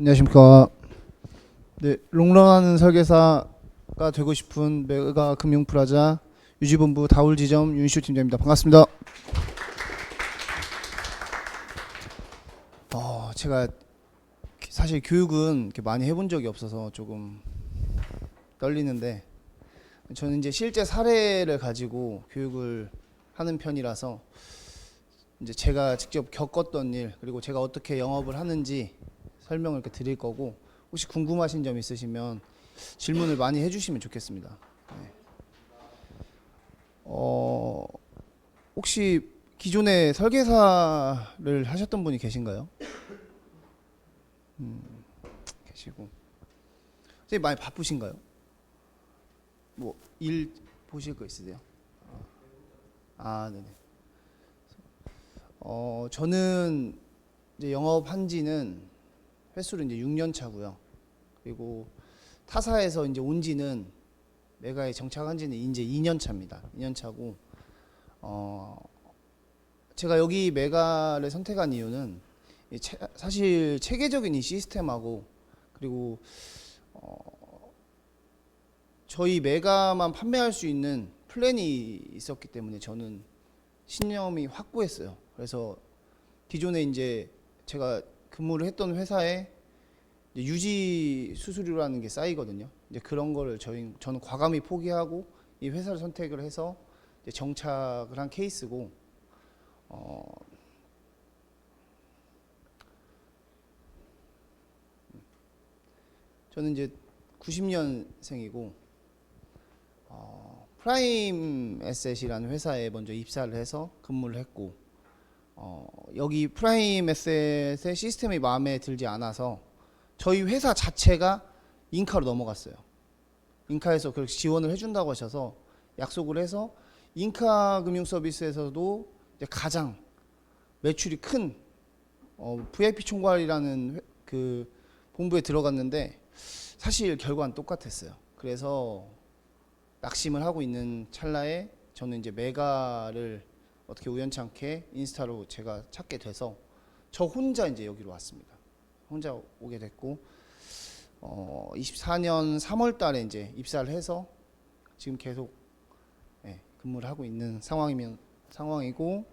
안녕하십니까. 네, 롱런하는 설계사가 되고 싶은 메가 금융프라자 유지본부 다울지점 윤시우 팀장입니다. 반갑습니다. 제가 사실 교육은 이렇게 많이 해본 적이 없어서 조금 떨리는데, 저는 이제 실제 사례를 가지고 교육을 하는 편이라서 이제 제가 직접 겪었던 일, 그리고 제가 어떻게 영업을 하는지 설명을 이렇게 드릴 거고, 혹시 궁금하신 점 있으시면 질문을 많이 해주시면 좋겠습니다. 네. 혹시 기존에 설계사를 하셨던 분이 계신가요? 계시고. 선생님 많이 바쁘신가요? 뭐 일 보실 거 있으세요? 네네. 저는 이제 영업한 지는 횟수로 이제 6년 차고요. 그리고 타사에서 이제 온 지는 메가에 정착한 지는 이제 2년 차입니다. 2년 차고, 제가 여기 메가를 선택한 이유는 사실 체계적인 이 시스템하고, 그리고 저희 메가만 판매할 수 있는 플랜이 있었기 때문에 저는 신념이 확고했어요. 그래서 기존에 이제 제가 근무를 했던 회사에 이제 유지 수수료라는 게 쌓이거든요. 이제 그런 거를 저는 과감히 포기하고 이 회사를 선택을 해서 이제 정착을 한 케이스고, 저는 이제 90년생이고 프라임 에셋이라는 회사에 먼저 입사를 해서 근무를 했고, 여기 프라임 에셋의 시스템이 마음에 들지 않아서 저희 회사 자체가 인카로 넘어갔어요. 인카에서 그렇게 지원을 해준다고 하셔서 약속을 해서 인카 금융 서비스에서도 이제 가장 매출이 큰 VIP 총괄이라는 그 본부에 들어갔는데, 사실 결과는 똑같았어요. 그래서 낙심을 하고 있는 찰나에 저는 이제 메가를 어떻게 우연찮게 인스타로 제가 찾게 돼서 저 혼자 이제 여기로 왔습니다. 혼자 오게 됐고, 24년 3월 달에 이제 입사를 해서 지금 계속 근무를 하고 있는 상황이고,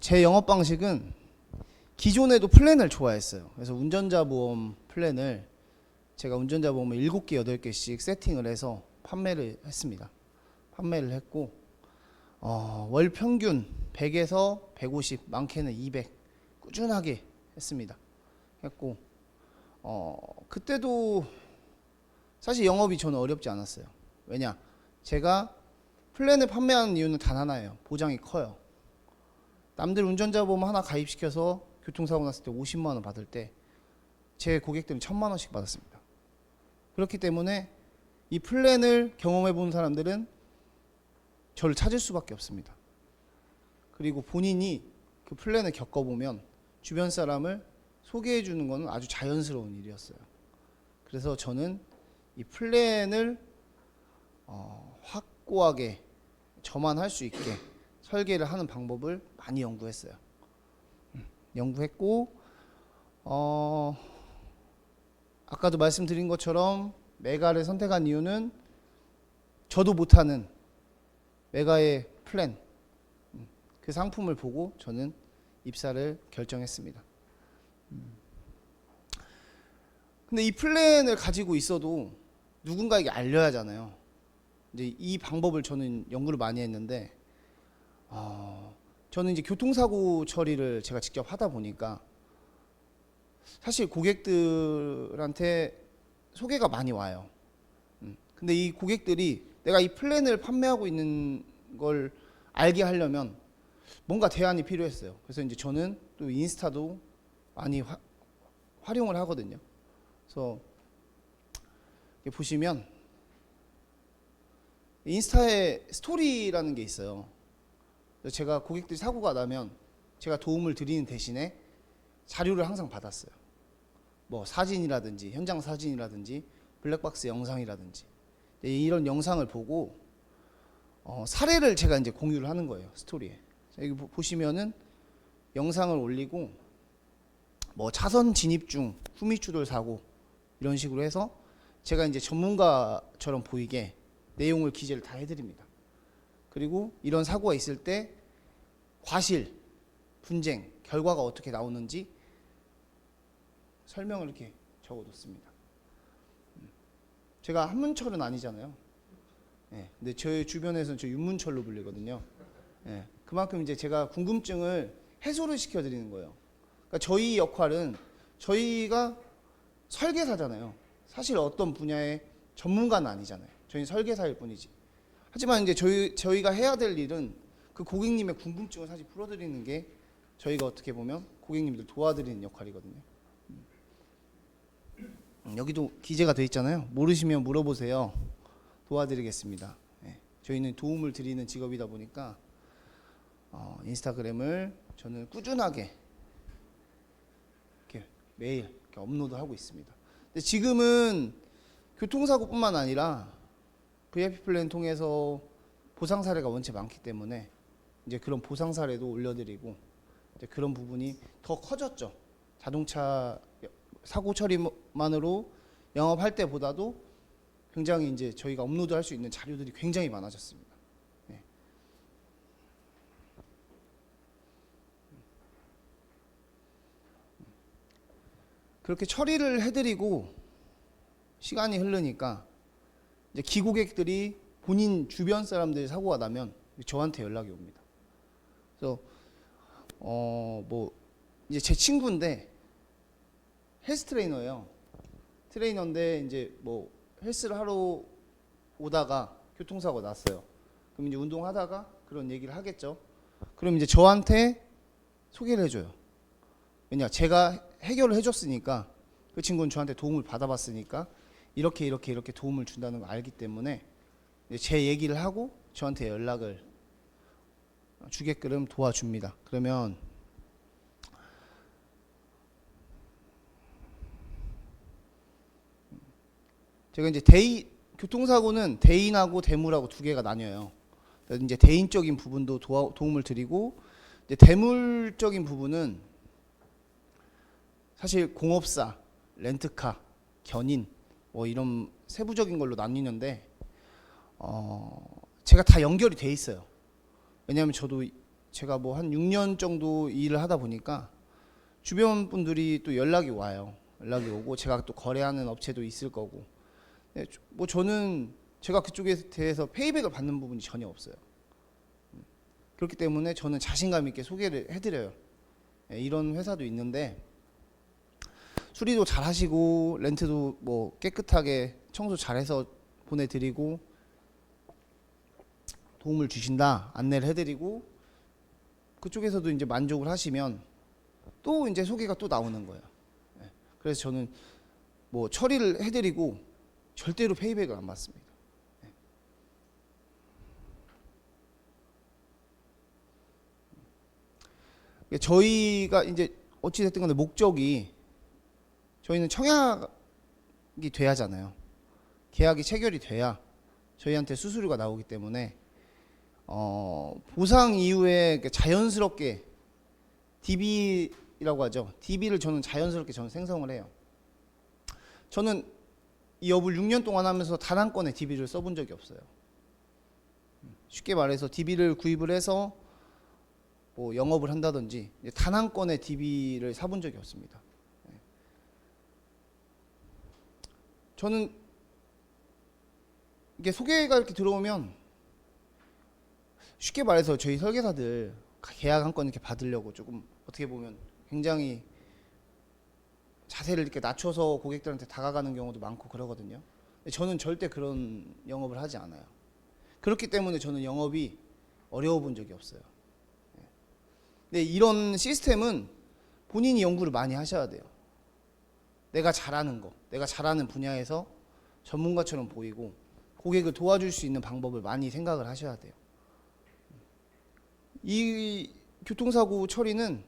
제 영업 방식은 기존에도 플랜을 좋아했어요. 그래서 운전자 보험 플랜을 제가 운전자 보험을 7개, 8개씩 세팅을 해서 판매를 했습니다. 판매를 했고, 월 평균 100에서 150, 많게는 200 꾸준하게 했습니다. 했고, 그때도 사실 영업이 저는 어렵지 않았어요. 왜냐? 제가 플랜을 판매하는 이유는 단 하나예요. 보장이 커요. 남들 운전자 보험 하나 가입시켜서 교통사고 났을 때 50만 원 받을 때 제 고객들은 1000만 원씩 받았습니다. 그렇기 때문에 이 플랜을 경험해 본 사람들은 저를 찾을 수밖에 없습니다. 그리고 본인이 그 플랜을 겪어보면 주변 사람을 소개해 주는 것은 아주 자연스러운 일이었어요. 그래서 저는 이 플랜을 확고하게 저만 할 수 있게 설계를 하는 방법을 많이 연구했어요. 연구했고, 아까도 말씀드린 것처럼 메가를 선택한 이유는 저도 못하는 메가의 플랜, 그 상품을 보고 저는 입사를 결정했습니다. 근데 이 플랜을 가지고 있어도 누군가에게 알려야 하잖아요. 이제 이 방법을 저는 연구를 많이 했는데, 저는 이제 교통사고 처리를 제가 직접 하다 보니까 사실 고객들한테 소개가 많이 와요. 근데 이 고객들이 내가 이 플랜을 판매하고 있는 걸 알게 하려면 뭔가 대안이 필요했어요. 그래서 이제 저는 또 인스타도 많이 활용을 하거든요. 그래서 보시면 인스타에 스토리라는 게 있어요. 제가 고객들이 사고가 나면 제가 도움을 드리는 대신에 자료를 항상 받았어요. 뭐 사진이라든지 현장 사진이라든지 블랙박스 영상이라든지 이런 영상을 보고 사례를 제가 이제 공유를 하는 거예요. 스토리에. 여기 보시면은 영상을 올리고 뭐 차선 진입 중 후미추돌 사고 이런 식으로 해서 제가 이제 전문가처럼 보이게 내용을 기재를 다 해드립니다. 그리고 이런 사고가 있을 때 과실, 분쟁, 결과가 어떻게 나오는지 설명을 이렇게 적어뒀습니다. 제가 한문철은 아니잖아요. 예, 근데 저희 주변에서는 저 윤문철로 불리거든요. 예, 그만큼 이제 제가 궁금증을 해소를 시켜드리는 거예요. 그러니까 저희 역할은 저희가 설계사잖아요. 사실 어떤 분야의 전문가는 아니잖아요. 저희는 설계사일 뿐이지. 하지만 이제 저희가 해야 될 일은 그 고객님의 궁금증을 사실 풀어드리는 게 저희가 어떻게 보면 고객님들 도와드리는 역할이거든요. 여기도 기재가 돼 있잖아요. 모르시면 물어보세요. 도와드리겠습니다. 예, 저희는 도움을 드리는 직업이다 보니까 인스타그램을 저는 꾸준하게 이렇게 매일 이렇게 업로드하고 있습니다. 근데 지금은 교통사고뿐만 아니라 VIP 플랜 통해서 보상 사례가 원체 많기 때문에 이제 그런 보상 사례도 올려드리고 이제 그런 부분이 더 커졌죠. 자동차 사고 처리만으로 영업할 때보다도 굉장히 이제 저희가 업로드할 수 있는 자료들이 굉장히 많아졌습니다. 네. 그렇게 처리를 해드리고 시간이 흐르니까 이제 기고객들이 본인 주변 사람들이 사고가 나면 저한테 연락이 옵니다. 그래서 뭐 이제 제 친구인데 헬스 트레이너예요. 트레이너인데 이제 뭐 헬스를 하러 오다가 교통사고 났어요. 그럼 이제 운동하다가 그런 얘기를 하겠죠. 그럼 이제 저한테 소개를 해줘요. 왜냐, 제가 해결을 해줬으니까 그 친구는 저한테 도움을 받아봤으니까 이렇게 도움을 준다는 걸 알기 때문에 제 얘기를 하고 저한테 연락을 주게끔 도와줍니다. 그러면 제가 이제 교통사고는 대인하고 대물하고 두 개가 나뉘어요. 이제 대인적인 부분도 도움을 드리고 이제 대물적인 부분은 사실 공업사, 렌트카, 견인 뭐 이런 세부적인 걸로 나뉘는데 제가 다 연결이 돼 있어요. 왜냐하면 저도 제가 뭐 한 6년 정도 일을 하다 보니까 주변 분들이 또 연락이 와요. 연락이 오고 제가 또 거래하는 업체도 있을 거고. 네, 뭐 저는 제가 그쪽에 대해서 페이백을 받는 부분이 전혀 없어요. 그렇기 때문에 저는 자신감 있게 소개를 해드려요. 네, 이런 회사도 있는데 수리도 잘 하시고 렌트도 뭐 깨끗하게 청소 잘해서 보내드리고 도움을 주신다 안내를 해드리고 그쪽에서도 이제 만족을 하시면 또 이제 소개가 또 나오는 거예요. 네, 그래서 저는 뭐 처리를 해드리고 절대로 페이백을 안 받습니다. 네. 저희가 이제 어찌 됐든 간에 목적이 저희는 청약이 돼야 하잖아요. 계약이 체결이 돼야 저희한테 수수료가 나오기 때문에 보상 이후에 자연스럽게 DB라고 하죠. DB를 저는 자연스럽게 생성을 해요. 저는 이 업을 6년 동안 하면서 단 한 건의 DB를 써본 적이 없어요. 쉽게 말해서 DB를 구입을 해서 뭐 영업을 한다든지 단 한 건의 DB를 사본 적이 없습니다. 저는 이게 소개가 이렇게 들어오면 쉽게 말해서 저희 설계사들 계약 한 건 이렇게 받으려고 조금 어떻게 보면 굉장히 자세를 이렇게 낮춰서 고객들한테 다가가는 경우도 많고 그러거든요. 근데 저는 절대 그런 영업을 하지 않아요. 그렇기 때문에 저는 영업이 어려워 본 적이 없어요. 근데 이런 시스템은 본인이 연구를 많이 하셔야 돼요. 내가 잘하는 거, 내가 잘하는 분야에서 전문가처럼 보이고 고객을 도와줄 수 있는 방법을 많이 생각을 하셔야 돼요. 이 교통사고 처리는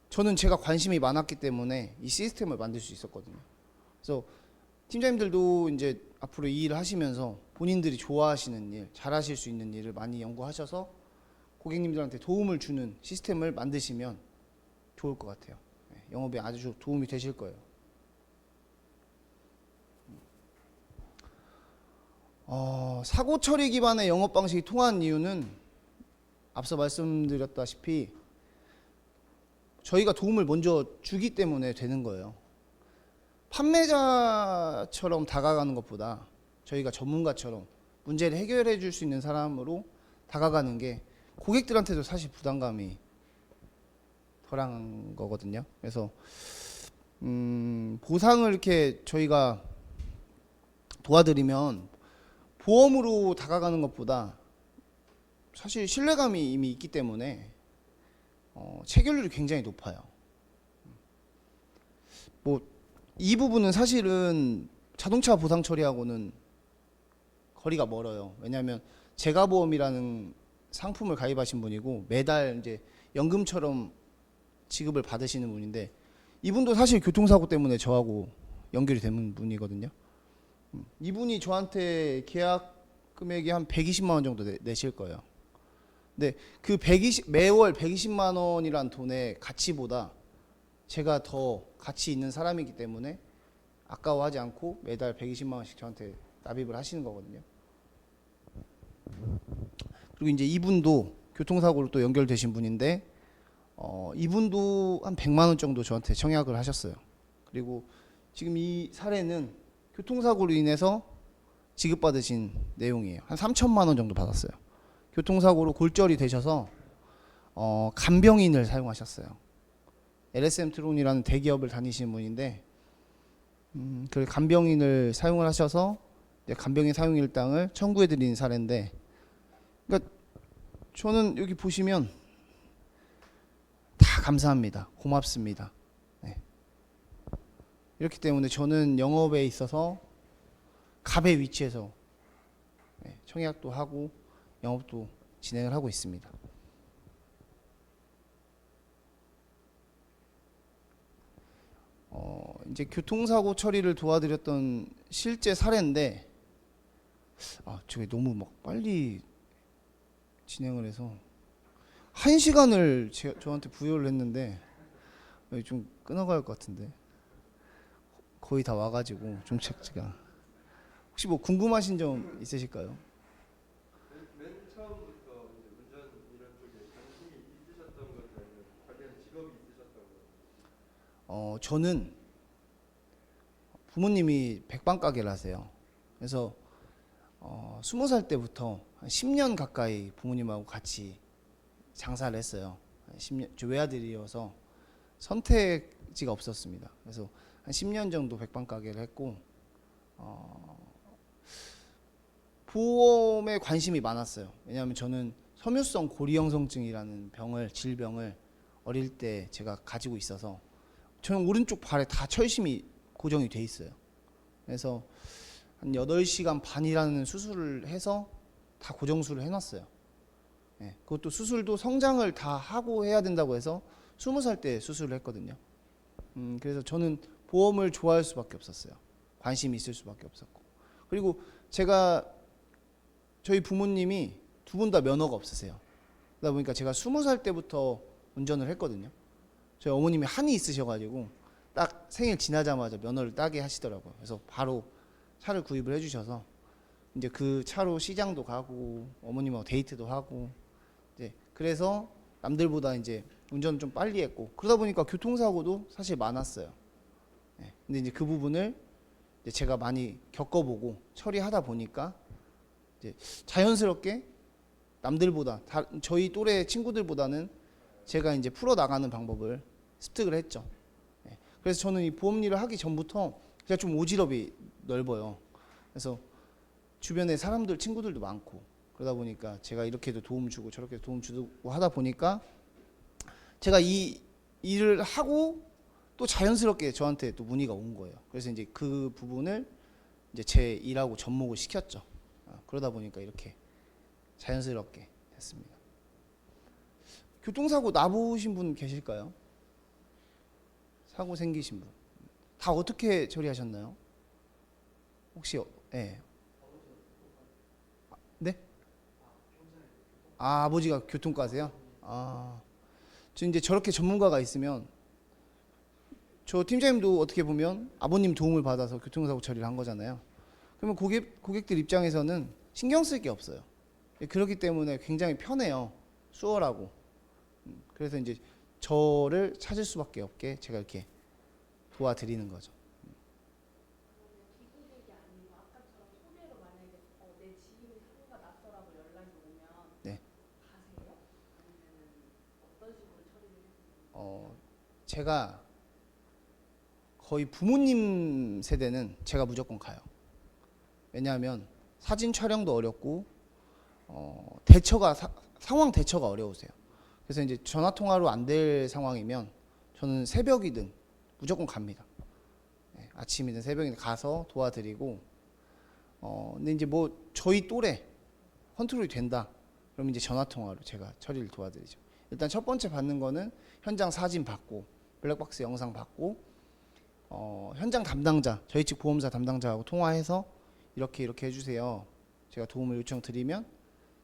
저는 제가 관심이 많았기 때문에 이 시스템을 만들 수 있었거든요. 그래서 팀장님들도 이제 앞으로 이 일을 하시면서 본인들이 좋아하시는 일, 잘하실 수 있는 일을 많이 연구하셔서 고객님들한테 도움을 주는 시스템을 만드시면 좋을 것 같아요. 영업에 아주 도움이 되실 거예요. 사고 처리 기반의 영업 방식이 통한 이유는 앞서 말씀드렸다시피 저희가 도움을 먼저 주기 때문에 되는 거예요. 판매자처럼 다가가는 것보다 저희가 전문가처럼 문제를 해결해 줄 수 있는 사람으로 다가가는 게 고객들한테도 사실 부담감이 덜한 거거든요. 그래서 보상을 이렇게 저희가 도와드리면 보험으로 다가가는 것보다 사실 신뢰감이 이미 있기 때문에 체결률이 굉장히 높아요. 뭐 이 부분은 사실은 자동차 보상 처리하고는 거리가 멀어요. 왜냐하면 제가보험이라는 상품을 가입하신 분이고 매달 이제 연금처럼 지급을 받으시는 분인데 이분도 사실 교통사고 때문에 저하고 연결이 되는 분이거든요. 이분이 저한테 계약 금액이 한 120만 원 정도 내실 거예요. 근데 그 매월 120만 원이란 돈의 가치보다 제가 더 가치 있는 사람이기 때문에 아까워하지 않고 매달 120만 원씩 저한테 납입을 하시는 거거든요. 그리고 이제 이분도 교통사고로 또 연결되신 분인데 이분도 한 100만 원 정도 저한테 청약을 하셨어요. 그리고 지금 이 사례는 교통사고로 인해서 지급받으신 내용이에요. 한 3천만 원 정도 받았어요. 교통사고로 골절이 되셔서 간병인을 사용하셨어요. LSM 트론이라는 대기업을 다니시는 분인데 그 간병인을 사용을 하셔서 간병인 사용일당을 청구해 드린 사례인데, 그러니까 저는 여기 보시면 다 감사합니다. 고맙습니다. 네. 이렇기 때문에 저는 영업에 있어서 갑의 위치에서 청약도 하고 영업도 진행을 하고 있습니다. 이제 교통사고 처리를 도와드렸던 실제 사례인데, 저게 너무 막 빨리 진행을 해서 1시간을 저한테 부여를 했는데 좀 끊어갈 것 같은데 거의 다 와가지고 좀 제가 혹시 뭐 궁금하신 점 있으실까요? 맨 처음부터 이제 운전 이런 쪽에 관심이 있으셨던 건가요? 아니면 관련 직업이 있으셨던 건가요? 저는 부모님이 백반 가게를 하세요. 그래서 20살 때부터 한 10년 가까이 부모님하고 같이 장사를 했어요. 10년, 저 외아들이어서 선택지가 없었습니다. 그래서 한 10년 정도 백반 가게를 했고 보험에 관심이 많았어요. 왜냐하면 저는 섬유성 고리형성증이라는 질병을 어릴 때 제가 가지고 있어서 저는 오른쪽 발에 다 철심이 고정이 돼 있어요. 그래서 한 8시간 반이라는 수술을 해서 다 고정술을 해놨어요. 그것도 수술도 성장을 다 하고 해야 된다고 해서 20살 때 수술을 했거든요. 그래서 저는 보험을 좋아할 수밖에 없었어요. 관심이 있을 수밖에 없었고. 그리고 저희 부모님이 두 분 다 면허가 없으세요. 그러다 보니까 제가 20살 때부터 운전을 했거든요. 저희 어머님이 한이 있으셔가지고 딱 생일 지나자마자 면허를 따게 하시더라고요. 그래서 바로 차를 구입을 해주셔서 이제 그 차로 시장도 가고 어머님하고 데이트도 하고 이제 그래서 남들보다 이제 운전을 좀 빨리 했고, 그러다 보니까 교통사고도 사실 많았어요. 근데 이제 그 부분을 이제 제가 많이 겪어보고 처리하다 보니까 이제 자연스럽게 남들보다 저희 또래 친구들보다는 제가 이제 풀어 나가는 방법을 습득을 했죠. 그래서 저는 이 보험 일을 하기 전부터 제가 좀 오지랖이 넓어요. 그래서 주변에 사람들 친구들도 많고 그러다 보니까 제가 이렇게도 도움 주고 저렇게도 도움 주고 하다 보니까 제가 이 일을 하고 또 자연스럽게 저한테 또 문의가 온 거예요. 그래서 이제 그 부분을 이제 제 일하고 접목을 시켰죠. 그러다 보니까 이렇게 자연스럽게 됐습니다. 교통사고 나보신 분 계실까요? 사고 생기신 분. 다 어떻게 처리하셨나요? 혹시 네? 아, 아버지가 교통과세요? 아, 저 이제 저렇게 전문가가 있으면 저 팀장님도 어떻게 보면 아버님 도움을 받아서 교통사고 처리를 한 거잖아요. 그러면 고객들 입장에서는 신경 쓸 게 없어요. 그렇기 때문에 굉장히 편해요. 수월하고. 그래서 이제 저를 찾을 수밖에 없게 제가 이렇게 도와드리는 거죠. 비고객이 아니고 아까처럼 소개로 만약에 내 지인이 사고가 났어라고 연락이 오면 네. 가세요? 아니면 어떤 식으로 처리를 해주세요? 제가 거의 부모님 세대는 제가 무조건 가요. 왜냐하면 사진 촬영도 어렵고 상황 대처가 어려우세요. 그래서 이제 전화 통화로 안 될 상황이면 저는 새벽이든 무조건 갑니다. 네, 아침이든 새벽이든 가서 도와드리고 근데 이제 뭐 저희 또래 컨트롤이 된다. 그럼 이제 전화 통화로 제가 처리를 도와드리죠. 일단 첫 번째 받는 거는 현장 사진 받고 블랙박스 영상 받고 현장 담당자 저희 측 보험사 담당자하고 통화해서 이렇게 해주세요. 제가 도움을 요청드리면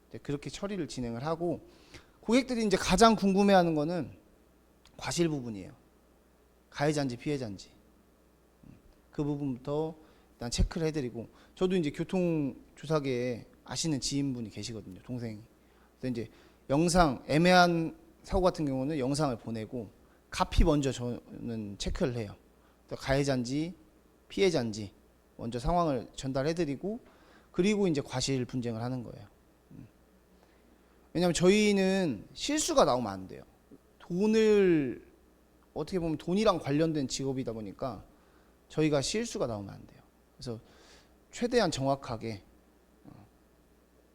이제 그렇게 처리를 진행을 하고 고객들이 이제 가장 궁금해하는 거는 과실 부분이에요. 가해자인지 피해자인지 그 부분부터 일단 체크를 해드리고 저도 이제 교통조사계에 아시는 지인분이 계시거든요. 동생이. 그래서 이제 영상 애매한 사고 같은 경우는 영상을 보내고 가피 먼저 저는 체크를 해요. 가해자인지 피해자인지 먼저 상황을 전달해드리고 그리고 이제 과실 분쟁을 하는 거예요. 왜냐하면 저희는 실수가 나오면 안 돼요. 돈을 어떻게 보면 돈이랑 관련된 직업이다 보니까 저희가 실수가 나오면 안 돼요. 그래서 최대한 정확하게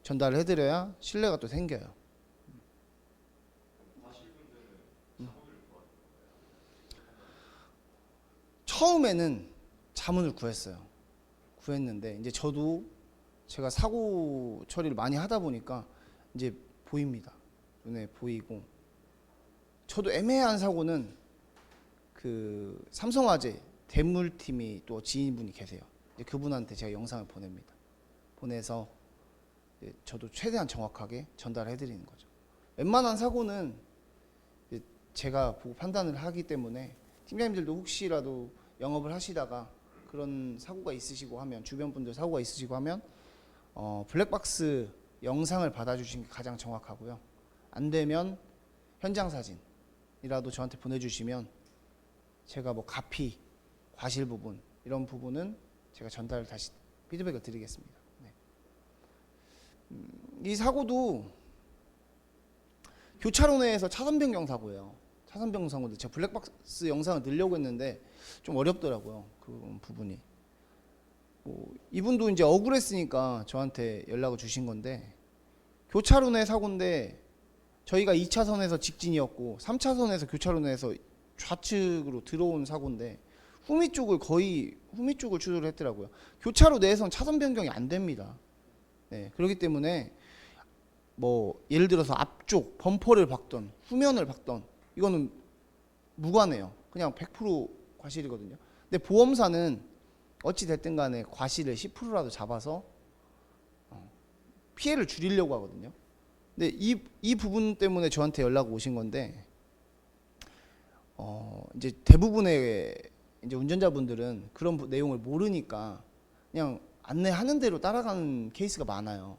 전달을 해드려야 신뢰가 또 생겨요. 처음에는 자문을 구했는데 이제 저도 제가 사고 처리를 많이 하다 보니까 이제 보입니다. 눈에 보이고 저도 애매한 사고는 그 삼성화재 대물팀이 또 지인분이 계세요. 이제 그분한테 제가 영상을 보냅니다. 보내서 저도 최대한 정확하게 전달해 드리는 거죠. 웬만한 사고는 제가 보고 판단을 하기 때문에 팀장님들도 혹시라도 영업을 하시다가 그런 사고가 있으시고 하면 주변 분들 사고가 있으시고 하면 블랙박스 영상을 받아주시는 게 가장 정확하고요. 안 되면 현장 사진이라도 저한테 보내주시면 제가 뭐 가피, 과실 부분 이런 부분은 제가 전달을 다시 피드백을 드리겠습니다. 네. 이 사고도 교차로 내에서 차선 변경 사고예요. 차선 변경 사고인데 제가 블랙박스 영상을 넣으려고 했는데 좀 어렵더라고요. 그 부분이. 뭐 이분도 이제 억울했으니까 저한테 연락을 주신 건데 교차로 내 사고인데 저희가 2차선에서 직진이었고 3차선에서 교차로 내에서 좌측으로 들어온 사고인데 후미 쪽을 추돌을 했더라고요. 교차로 내에서는 차선 변경이 안 됩니다. 네, 그렇기 때문에 뭐 예를 들어서 앞쪽 범퍼를 박던 후면을 박던 이거는 무관해요. 그냥 100% 과실이거든요. 근데 보험사는 어찌 됐든 간에 과실을 10%라도 잡아서 피해를 줄이려고 하거든요. 근데 이 부분 때문에 저한테 연락 오신 건데 이제 대부분의 이제 운전자분들은 그런 내용을 모르니까 그냥 안내하는 대로 따라가는 케이스가 많아요.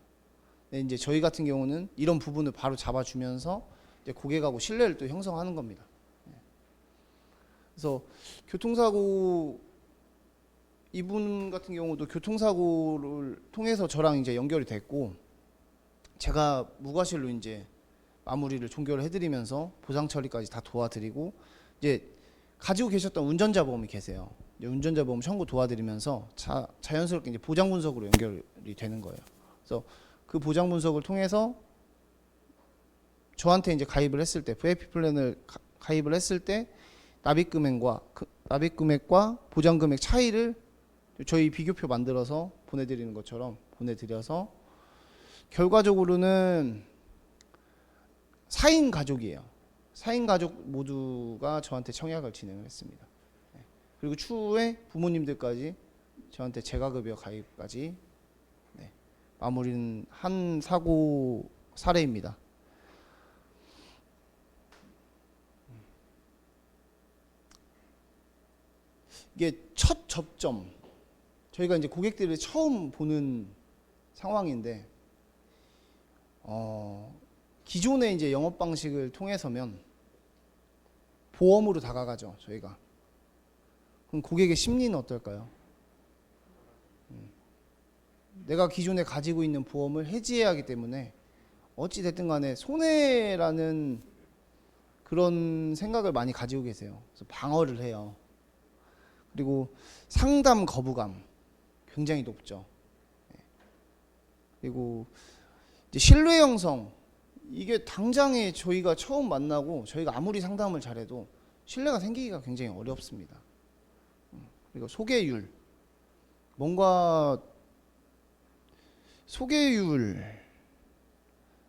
근데 이제 저희 같은 경우는 이런 부분을 바로 잡아주면서 이제 고객하고 신뢰를 또 형성하는 겁니다. 그래서 교통사고 이분 같은 경우도 교통사고를 통해서 저랑 이제 연결이 됐고 제가 무과실로 이제 마무리를 종결을 해드리면서 보상 처리까지 다 도와드리고 이제 가지고 계셨던 운전자 보험이 계세요. 이제 운전자 보험 청구 도와드리면서 자연스럽게 이제 보장 분석으로 연결이 되는 거예요. 그래서 그 보장 분석을 통해서 저한테 이제 가입을 했을 때 VIP 플랜을 가입을 했을 때 납입 금액과 보장 금액 차이를 저희 비교표 만들어서 보내드리는 것처럼 보내드려서 결과적으로는 4인 가족이에요. 4인 가족 모두가 저한테 청약을 진행을 했습니다. 그리고 추후에 부모님들까지 저한테 재가급여 가입까지 마무리는 한 사고 사례입니다. 이게 첫 접점, 저희가 이제 고객들을 처음 보는 상황인데 기존의 이제 영업 방식을 통해서면 보험으로 다가가죠, 저희가. 그럼 고객의 심리는 어떨까요? 내가 기존에 가지고 있는 보험을 해지해야 하기 때문에 어찌 됐든 간에 손해라는 그런 생각을 많이 가지고 계세요. 그래서 방어를 해요. 그리고 상담 거부감 굉장히 높죠. 그리고 이제 신뢰 형성, 이게 당장에 저희가 처음 만나고 저희가 아무리 상담을 잘해도 신뢰가 생기기가 굉장히 어렵습니다. 그리고 소개율, 뭔가 소개율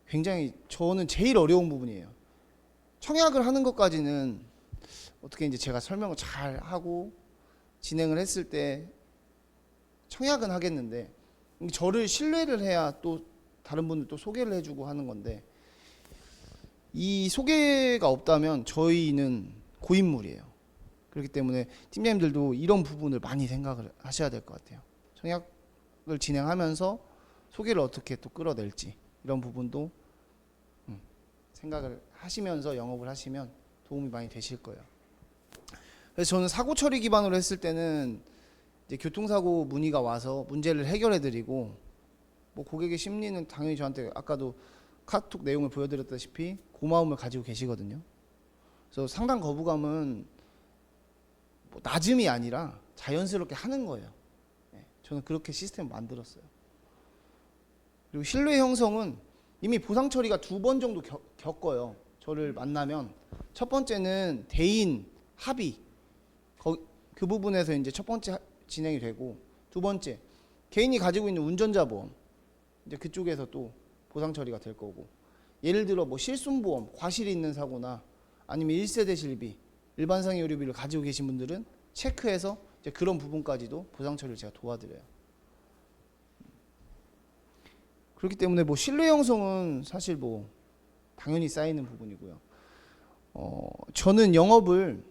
굉장히 저는 제일 어려운 부분이에요. 청약을 하는 것까지는 어떻게 이제 제가 설명을 잘 하고 진행을 했을 때 청약은 하겠는데, 저를 신뢰를 해야 또 다른 분들 또 소개를 해주고 하는 건데, 이 소개가 없다면 저희는 고인물이에요. 그렇기 때문에 팀장님들도 이런 부분을 많이 생각을 하셔야 될 것 같아요. 청약을 진행하면서 소개를 어떻게 또 끌어낼지, 이런 부분도 생각을 하시면서 영업을 하시면 도움이 많이 되실 거예요. 그래서 저는 사고 처리 기반으로 했을 때는 이제 교통사고 문의가 와서 문제를 해결해드리고, 뭐 고객의 심리는 당연히 저한테 아까도 카톡 내용을 보여드렸다시피 고마움을 가지고 계시거든요. 그래서 상담 거부감은 뭐 낮음이 아니라 자연스럽게 하는 거예요. 저는 그렇게 시스템을 만들었어요. 그리고 신뢰 형성은 이미 보상 처리가 2번 정도 겪어요. 저를 만나면 첫 번째는 대인 합의, 그 부분에서 이제 첫 번째 진행이 되고, 두 번째 개인이 가지고 있는 운전자 보험, 이제 그쪽에서 또 보상 처리가 될 거고, 예를 들어 뭐 실손보험, 과실이 있는 사고나 아니면 1세대 실비, 일반상해 의료비를 가지고 계신 분들은 체크해서 이제 그런 부분까지도 보상 처리를 제가 도와드려요. 그렇기 때문에 뭐 신뢰 형성은 사실 뭐 당연히 쌓이는 부분이고요. 저는 영업을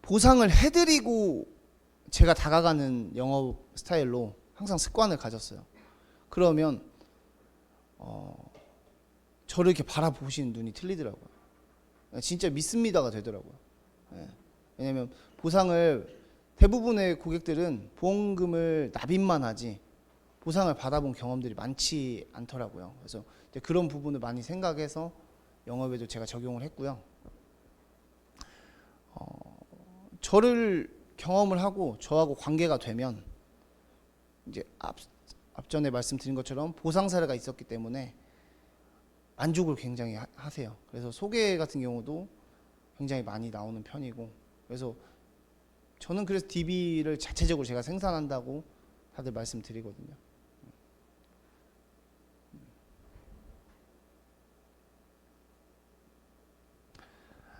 보상을 해드리고 제가 다가가는 영업 스타일로 항상 습관을 가졌어요. 그러면 저를 이렇게 바라보시는 눈이 틀리더라고요. 진짜 믿습니다가 되더라고요. 왜냐면 보상을, 대부분의 고객들은 보험금을 납입만 하지 보상을 받아본 경험들이 많지 않더라고요. 그래서 이제 그런 부분을 많이 생각해서 영업에도 제가 적용을 했고요. 저를 경험을 하고 저하고 관계가 되면 이제 앞전에 말씀드린 것처럼 보상 사례가 있었기 때문에 만족을 굉장히 하세요. 그래서 소개 같은 경우도 굉장히 많이 나오는 편이고, 그래서 저는 그래서 DB를 자체적으로 제가 생산한다고 다들 말씀드리거든요.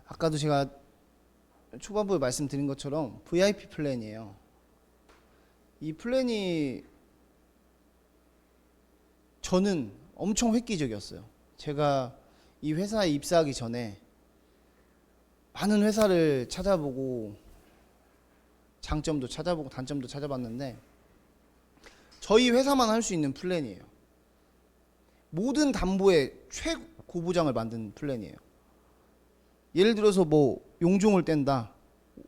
아까도 제가 초반부에 말씀드린 것처럼 VIP 플랜이에요. 이 플랜이 저는 엄청 획기적이었어요. 제가 이 회사에 입사하기 전에 많은 회사를 찾아보고 장점도 찾아보고 단점도 찾아봤는데 저희 회사만 할 수 있는 플랜이에요. 모든 담보의 최고보장을 만든 플랜이에요. 예를 들어서 뭐 용종을 뗀다,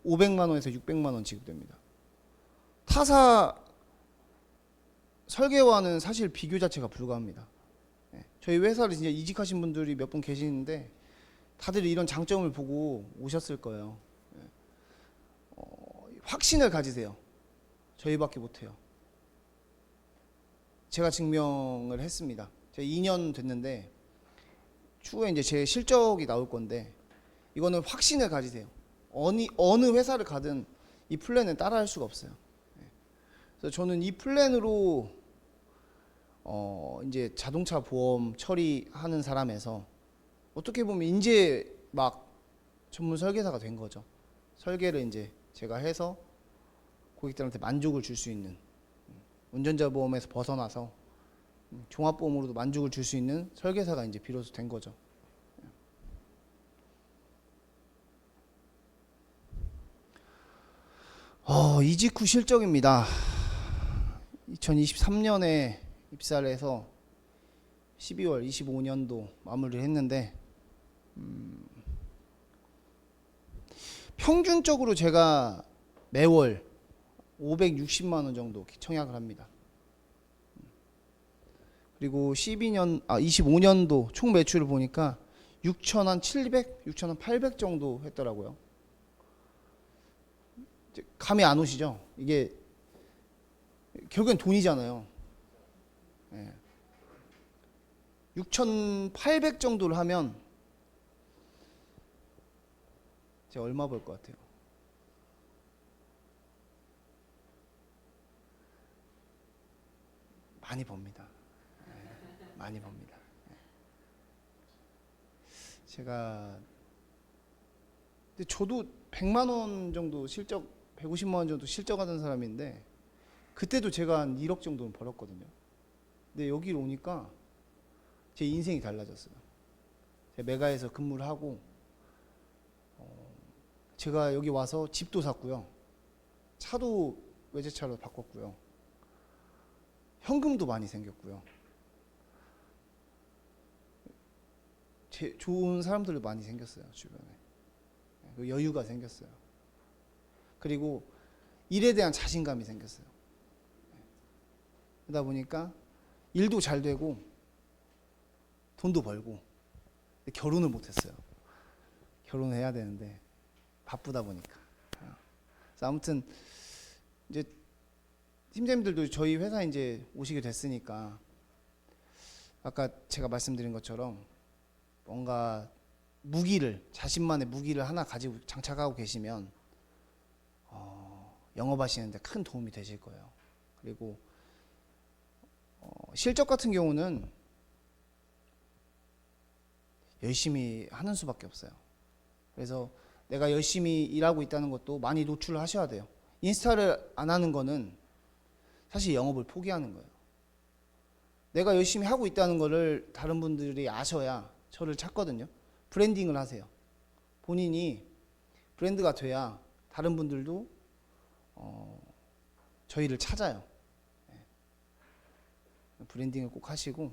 500만 원에서 600만 원 지급됩니다. 타사 설계와는 사실 비교 자체가 불가합니다. 저희 회사를 진짜 이직하신 분들이 몇 분 계시는데 다들 이런 장점을 보고 오셨을 거예요. 확신을 가지세요. 저희밖에 못해요. 제가 증명을 했습니다. 제가 2년 됐는데 추후에 이제 제 실적이 나올 건데, 이거는 확신을 가지세요. 어느 회사를 가든 이 플랜은 따라할 수가 없어요. 그래서 저는 이 플랜으로 이제 자동차 보험 처리하는 사람에서 어떻게 보면 이제 막 전문 설계사가 된 거죠. 설계를 이제 제가 해서 고객들한테 만족을 줄 수 있는, 운전자 보험에서 벗어나서 종합보험으로도 만족을 줄 수 있는 설계사가 이제 비로소 된 거죠. 이직 후 실적입니다. 2023년에 입사를 해서 12월 25년도 마무리를 했는데 평균적으로 제가 매월 560만 원 정도 청약을 합니다. 그리고 25년도 총 매출을 보니까 6,700, 6,800 정도 했더라고요. 이제 감이 안 오시죠? 이게 결국엔 돈이잖아요. 예. 6,800 정도를 하면 제가 얼마 벌 것 같아요? 많이 법니다. 예. 많이 법니다. 예. 근데 저도 100만 원 정도 실적, 150만 원 정도 실적하던 사람인데 그때도 제가 한 1억 정도는 벌었거든요. 근데 여기로 오니까 제 인생이 달라졌어요. 제가 메가에서 근무를 하고 제가 여기 와서 집도 샀고요. 차도 외제차로 바꿨고요. 현금도 많이 생겼고요. 좋은 사람들도 많이 생겼어요, 주변에. 여유가 생겼어요. 그리고 일에 대한 자신감이 생겼어요. 그러다 보니까 일도 잘 되고 돈도 벌고. 근데 결혼을 못했어요. 결혼을 해야 되는데 바쁘다 보니까. 그래서 아무튼 이제 팀장님들도 저희 회사에 이제 오시게 됐으니까 아까 제가 말씀드린 것처럼 뭔가 자신만의 무기를 하나 가지고 장착하고 계시면 영업하시는데 큰 도움이 되실 거예요. 그리고 실적 같은 경우는 열심히 하는 수밖에 없어요. 그래서 내가 열심히 일하고 있다는 것도 많이 노출을 하셔야 돼요. 인스타를 안 하는 거는 사실 영업을 포기하는 거예요. 내가 열심히 하고 있다는 거를 다른 분들이 아셔야 저를 찾거든요. 브랜딩을 하세요. 본인이 브랜드가 돼야 다른 분들도 저희를 찾아요. 브랜딩을 꼭 하시고,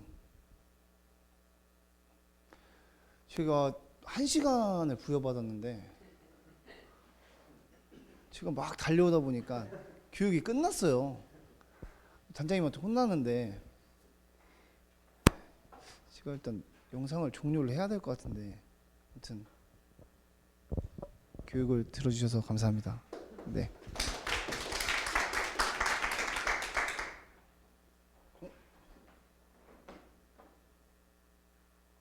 제가 1시간을 부여받았는데 제가 막 달려오다 보니까 교육이 끝났어요. 단장님한테 혼나는데 제가 일단 영상을 종료를 해야 될 것 같은데, 아무튼 교육을 들어주셔서 감사합니다. 네.